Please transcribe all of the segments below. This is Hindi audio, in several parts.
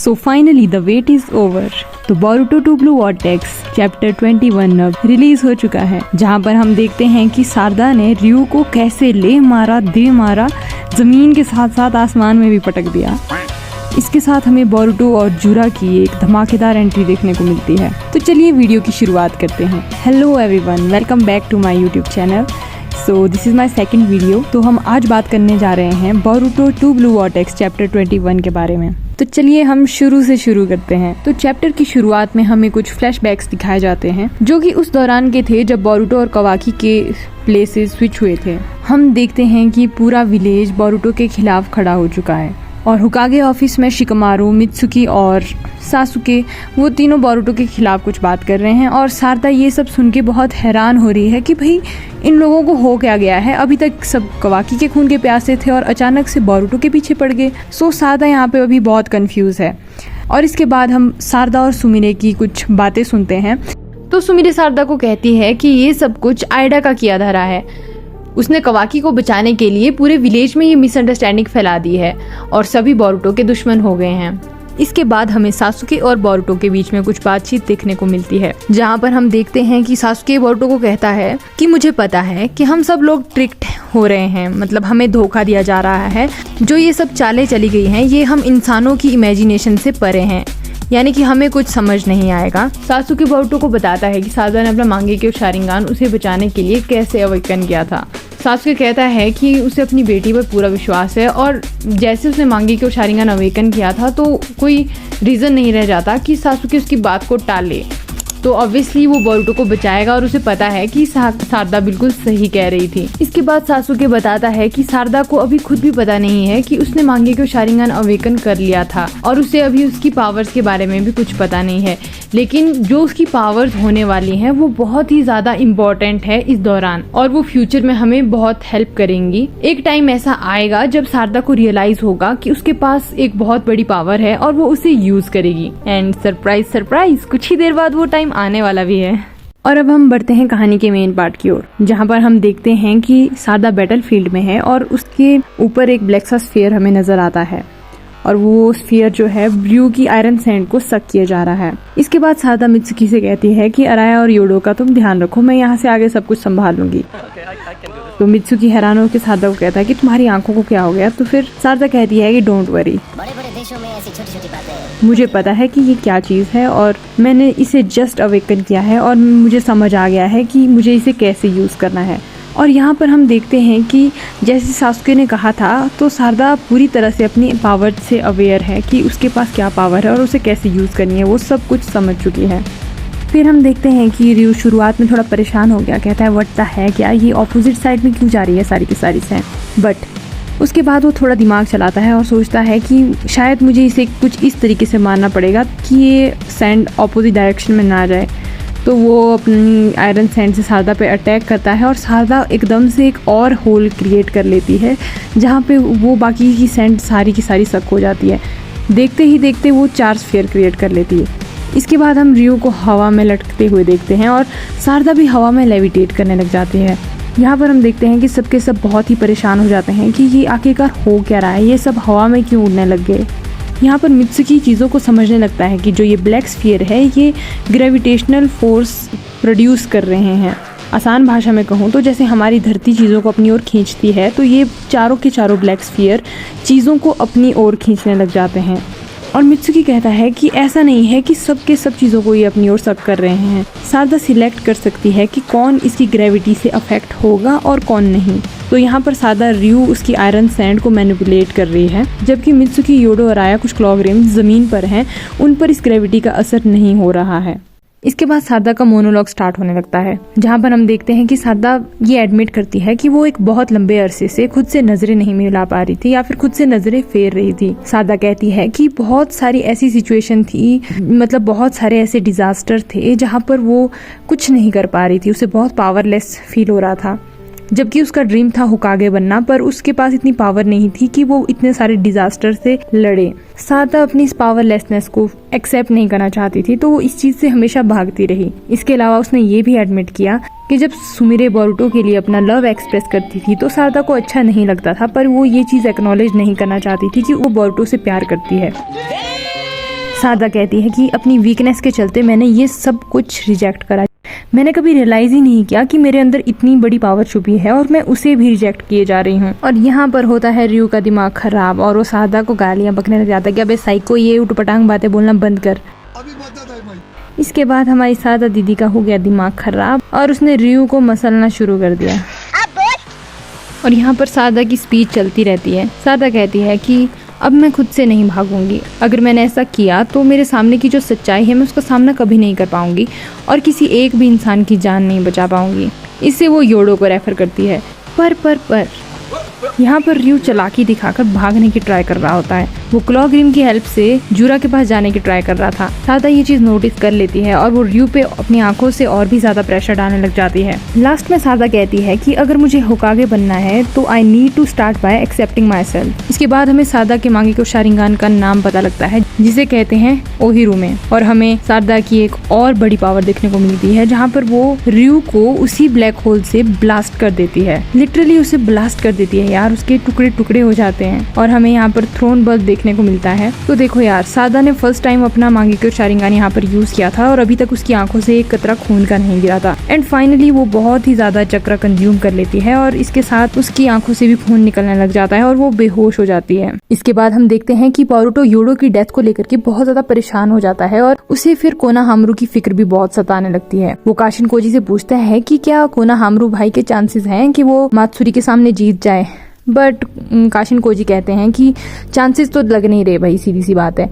So finally the wait is over. तो बोरुटो 2 ब्लू वॉर्टेक्स चैप्टर 21 अब रिलीज हो चुका है, जहाँ पर हम देखते हैं कि सारदा ने रयू को कैसे ले मारा, दे मारा, जमीन के साथ साथ आसमान में भी पटक दिया। इसके साथ हमें बोरुटो और जूरा की एक धमाकेदार एंट्री देखने को मिलती है। तो चलिए वीडियो की शुरुआत करते हैं। Hello everyone, welcome back to my YouTube channel. So this is my second video. तो हम आज बात करने जा रहे हैं बोरुटो 2 ब्लू वॉर्टेक्स चैप्टर 21 के बारे में। तो चलिए हम शुरू से शुरू करते हैं। तो चैप्टर की शुरुआत में हमें कुछ फ्लैशबैक्स दिखाए जाते हैं जो कि उस दौरान के थे जब बोरुटो और कावाकी के प्लेसेस स्विच हुए थे। हम देखते हैं कि पूरा विलेज बोरुटो के खिलाफ खड़ा हो चुका है और हुकागे ऑफिस में शिकमारू, मित्सुकी और सासुके वो तीनों बोरुटो के खिलाफ कुछ बात कर रहे हैं। और सारदा ये सब सुन के बहुत हैरान हो रही है कि भाई इन लोगों को हो क्या गया है। अभी तक सब कावाकी के खून के प्यासे थे और अचानक से बोरुटो के पीछे पड़ गए। सो सारदा यहाँ पे अभी बहुत कंफ्यूज है। और इसके बाद हम सारदा और सुमिरे की कुछ बातें सुनते हैं। तो सुमिरे सारदा को कहती है कि ये सब कुछ आइडा का किया धरा है। उसने कावाकी को बचाने के लिए पूरे विलेज में ये मिसअंडरस्टैंडिंग फैला दी है और सभी बोरुटो के दुश्मन हो गए हैं। इसके बाद हमें सासुके और बोरुटो के बीच में कुछ बातचीत देखने को मिलती है, जहाँ पर हम देखते हैं कि सासुके बोरुटो को कहता है कि मुझे पता है कि हम सब लोग ट्रिक्ड हो रहे हैं, मतलब हमें धोखा दिया जा रहा है। जो ये सब चालें चली गई हैं ये हम इंसानों की इमेजिनेशन से परे हैं, यानी कि हमें कुछ समझ नहीं आएगा। सासुके बोरुटो को बताता है कि सारदा ने अपना मांगेक्यो शारिंगान उसे बचाने के लिए कैसे अवेकन किया था। सासुके कहता है कि उसे अपनी बेटी पर पूरा विश्वास है और जैसे उसने मांगेक्यो शारिंगान अवेकन किया था तो कोई रीज़न नहीं रह जाता कि सासुके उसकी बात को टाले। तो ऑब्वियसली वो बोरुटो को बचाएगा और उसे पता है कि सारदा बिल्कुल सही कह रही थी। इसके बाद सासुके बताता है कि सारदा को अभी खुद भी पता नहीं है कि उसने मांगेक्यो शारिंगान अवेकन कर लिया था और उसे अभी उसकी पावर्स के बारे में भी कुछ पता नहीं है, लेकिन जो उसकी पावर्स होने वाली हैं वो बहुत ही ज्यादा इम्पोर्टेंट है इस दौरान और वो फ्यूचर में हमें बहुत हेल्प करेंगी। एक टाइम ऐसा आएगा जब सारदा को रियलाइज होगा कि उसके पास एक बहुत बड़ी पावर है और वो उसे यूज करेगी। एंड सरप्राइज सरप्राइज, कुछ ही देर बाद वो टाइम आने वाला भी है। और अब हम बढ़ते हैं कहानी के मेन पार्ट की ओर, जहाँ पर हम देखते हैं कि सारदा बैटलफील्ड में है और उसके ऊपर एक ब्लैक सा स्फीयर हमें नजर आता है और वो स्फीयर जो है ब्लू की आयरन सैंड को सक किया जा रहा है। इसके बाद सारदा मित्सुकी से कहती है कि अराया और योडो का तुम ध्यान रखो, मैं यहाँ से आगे सब कुछ संभाल लूंगी। तो मित्सुकी हैरान होकर सारदा को कहता है कि तुम्हारी आंखों को क्या हो गया। तो फिर सारदा कहती है कि डोंट वरी, मुझे पता है कि ये क्या चीज़ है और मैंने इसे जस्ट अवेकन किया है और मुझे समझ आ गया है कि मुझे इसे कैसे यूज़ करना है। और यहाँ पर हम देखते हैं कि जैसे सासुके ने कहा था तो सारदा पूरी तरह से अपनी पावर से अवेयर है कि उसके पास क्या पावर है और उसे कैसे यूज़ करनी है, वो सब कुछ समझ चुकी है। फिर हम देखते हैं कि रयू शुरुआत में थोड़ा परेशान हो गया, कहता है व्हाट द है क्या, ये ऑपोजिट साइड में क्यों जा रही है सारी की सारी सैंड। बट उसके बाद वो थोड़ा दिमाग चलाता है और सोचता है कि शायद मुझे इसे कुछ इस तरीके से मारना पड़ेगा कि ये सैंड ऑपोजिट डायरेक्शन में ना जाए। तो वो अपनी आयरन सैंड से सारदा पे अटैक करता है और सारदा एकदम से एक और होल क्रिएट कर लेती है जहाँ पे वो बाकी की सैंड सारी की सारी सक हो जाती है। देखते ही देखते वो 4 स्फीयर क्रिएट कर लेती है। इसके बाद हम रयू को हवा में लटकते हुए देखते हैं और सारदा भी हवा में लेविटेट करने लग जाती है। यहाँ पर हम देखते हैं कि सबके सब बहुत ही परेशान हो जाते हैं कि ये आखिरकार हो क्या रहा है, ये सब हवा में क्यों उड़ने लग गए। यहाँ पर मित्सुकी चीज़ों को समझने लगता है कि जो ये ब्लैक स्फीयर है ये ग्रेविटेशनल फोर्स प्रोड्यूस कर रहे हैं। आसान भाषा में कहूँ तो जैसे हमारी धरती चीज़ों को अपनी ओर खींचती है तो ये चारों के चारों ब्लैक स्फीयर चीज़ों को अपनी ओर खींचने लग जाते हैं। और मित्सुकी कहता है कि ऐसा नहीं है कि सब के सब चीज़ों को ये अपनी ओर सक कर रहे हैं। सारदा सिलेक्ट कर सकती है कि कौन इसकी ग्रेविटी से अफेक्ट होगा और कौन नहीं। तो यहाँ पर सारदा रयू उसकी आयरन सैंड को मैनिपुलेट कर रही है, जबकि मित्सुकी, योडो और आया कुछ क्लॉग्रेम्स ज़मीन पर हैं, उन पर इस ग्रेविटी का असर नहीं हो रहा है। इसके बाद सारदा का मोनोलॉग स्टार्ट होने लगता है, जहाँ पर हम देखते हैं कि सारदा ये एडमिट करती है कि वो एक बहुत लंबे अरसे से खुद से नजरें नहीं मिला पा रही थी या फिर खुद से नजरें फेर रही थी। सारदा कहती है कि बहुत सारी ऐसी सिचुएशन थी, मतलब बहुत सारे ऐसे डिजास्टर थे जहाँ पर वो कुछ नहीं कर पा रही थी, उसे बहुत पावरलेस फील हो रहा था। जबकि उसका ड्रीम था हुकागे बनना, पर उसके पास इतनी पावर नहीं थी कि वो इतने सारे डिजास्टर से लड़े। सारदा अपनी इस पावरलेसनेस को एक्सेप्ट नहीं करना चाहती थी, तो वो इस चीज से हमेशा भागती रही। इसके अलावा उसने ये भी एडमिट किया कि जब सुमिरे बोरुटो के लिए अपना लव एक्सप्रेस करती थी तो सारदा को अच्छा नहीं लगता था, पर वो ये चीज एक्नॉलेज नहीं करना चाहती थी कि वो बोरुटो से प्यार करती है। सादा कहती है कि अपनी वीकनेस के चलते मैंने ये सब कुछ रिजेक्ट करा। मैंने कभी रियलाइज ही नहीं किया कि मेरे अंदर इतनी बड़ी पावर छुपी है और मैं उसे भी रिजेक्ट किए जा रही हूँ। और यहाँ पर होता है रियू का दिमाग खराब और वो सादा को गालियाँ बकने लग जाता है कि अबे साइको, ये उटपटांग बातें बोलना बंद कर। इसके बाद हमारी सादा दीदी का हो गया दिमाग खराब और उसने रियू को मसलना शुरू कर दिया। और यहाँ पर सादा की स्पीच चलती रहती है। सादा कहती है कि अब मैं खुद से नहीं भागूंगी, अगर मैंने ऐसा किया तो मेरे सामने की जो सच्चाई है मैं उसका सामना कभी नहीं कर पाऊंगी और किसी एक भी इंसान की जान नहीं बचा पाऊंगी। इससे वो योडो को रेफर करती है। पर यहाँ पर रियू चालाकी दिखाकर भागने की ट्राई कर रहा होता है। वो क्लॉग्रिम की हेल्प से जूरा के पास जाने की ट्राई कर रहा था। सादा ये चीज नोटिस कर लेती है और वो रियू पे अपनी आंखों से और भी ज्यादा प्रेशर डालने लग जाती है। लास्ट में सादा कहती है कि अगर मुझे होकागे बनना है तो I need to start by accepting myself. इसके बाद हमें सादा के मांगेक्यो शारिंगान का नाम पता लगता है जिसे कहते हैं ओहिरुमे, और हमें सादा की एक और बड़ी पावर देखने को मिलती है जहाँ पर वो रियू को उसी ब्लैक होल से ब्लास्ट कर देती है। लिटरली उसे ब्लास्ट कर देती है यार, उसके टुकड़े टुकड़े हो जाते हैं और हमें यहाँ पर थ्रोन बर्थ देखने को मिलता है। तो देखो यार, सादा ने फर्स्ट टाइम अपना मांगेक्यो शारिंगान यहाँ पर यूज किया था और अभी तक उसकी आंखों से एक कतरा खून का नहीं गिरा था। एंड फाइनली वो बहुत ही ज्यादा चक्र कंज्यूम कर लेती है और इसके साथ उसकी आंखों से भी खून निकलने लग जाता है और वो बेहोश हो जाती है। इसके बाद हम देखते हैं कि बोरुतो योडो की डेथ को लेकर के बहुत ज्यादा परेशान हो जाता है और उसे फिर कोनोहामारू की फिक्र भी बहुत सताने लगती है। वो काशिन कोजी से पूछता है कि क्या कोनोहामारू भाई के चांसेस हैं कि वो मात्सुरी के सामने जीत जाए, बट काशिन कोजी कहते हैं कि चांसेस तो लग नहीं रहे भाई, सीधी सी बात है,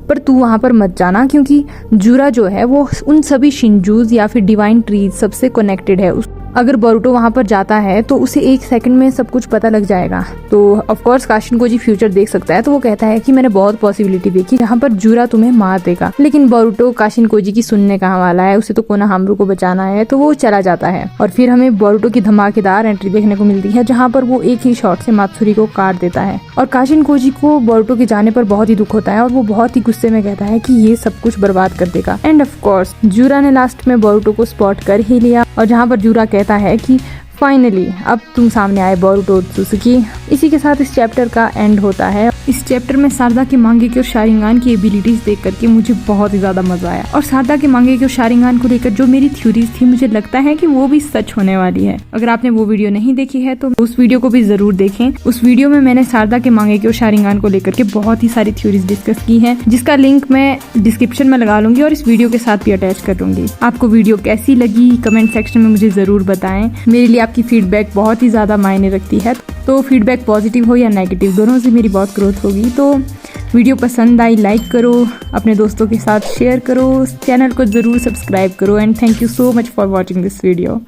पर तू वहां पर मत जाना क्योंकि जूरा जो है वो उन सभी शिनजूज या फिर डिवाइन ट्रीज सबसे कनेक्टेड है। अगर बोरुतो वहां पर जाता है तो उसे एक सेकंड में सब कुछ पता लग जाएगा। तो of course Kashin Koji future देख सकता है, तो वो कहता है कि मैंने बहुत पॉसिबिलिटी देखी जहाँ पर जूरा तुम्हें मार देगा। लेकिन बोरुतो काशिन कोजी की सुनने कहाँ वाला है, उसे तो कोनोहामारू को बचाना है, तो वो चला जाता है। और फिर हमें बोरुतो की धमाकेदार एंट्री देखने को मिलती है जहाँ पर वो एक ही शॉट से मात्सुरी को काट देता है। और काशिन कोजी को बोरुतो के जाने पर बहुत ही दुख होता है और वो बहुत ही गुस्से में कहता है कि ये सब कुछ बर्बाद कर देगा। एंड ऑफ कोर्स जूरा ने लास्ट में बोरुतो को स्पॉट कर ही लिया और जहाँ पर जूरा कहता है कि फाइनली अब तुम सामने आए बोरुतो त्सुकी। इसी के साथ इस चैप्टर का एंड होता है। इस चैप्टर में सारदा के मांगेक्यो शारिंगान की एबिलिटीज देख करके मुझे बहुत ही ज्यादा मजा आया और सारदा के मांगेक्यो शारिंगान को लेकर जो मेरी थ्योरीज थी मुझे लगता है कि वो भी सच होने वाली है। अगर आपने वो वीडियो नहीं देखी है तो उस वीडियो को भी जरूर देखें। उस वीडियो में मैंने सारदा के मांगेक्यो शारिंगान को लेकर के बहुत ही सारी थ्योरीज डिस्कस की है, जिसका लिंक मैं डिस्क्रिप्शन में लगा लूंगी और इस वीडियो के साथ भी अटैच कर दूंगी। आपको वीडियो कैसी लगी कमेंट सेक्शन में मुझे जरूर बताएं। मेरे लिए आपकी फीडबैक बहुत ही ज्यादा मायने रखती है, तो फीडबैक पॉजिटिव हो या नेगेटिव दोनों से मेरी बहुत ग्रोथ होगी। तो वीडियो पसंद आई लाइक करो, अपने दोस्तों के साथ शेयर करो, चैनल को जरूर सब्सक्राइब करो and thank you so much for watching this video.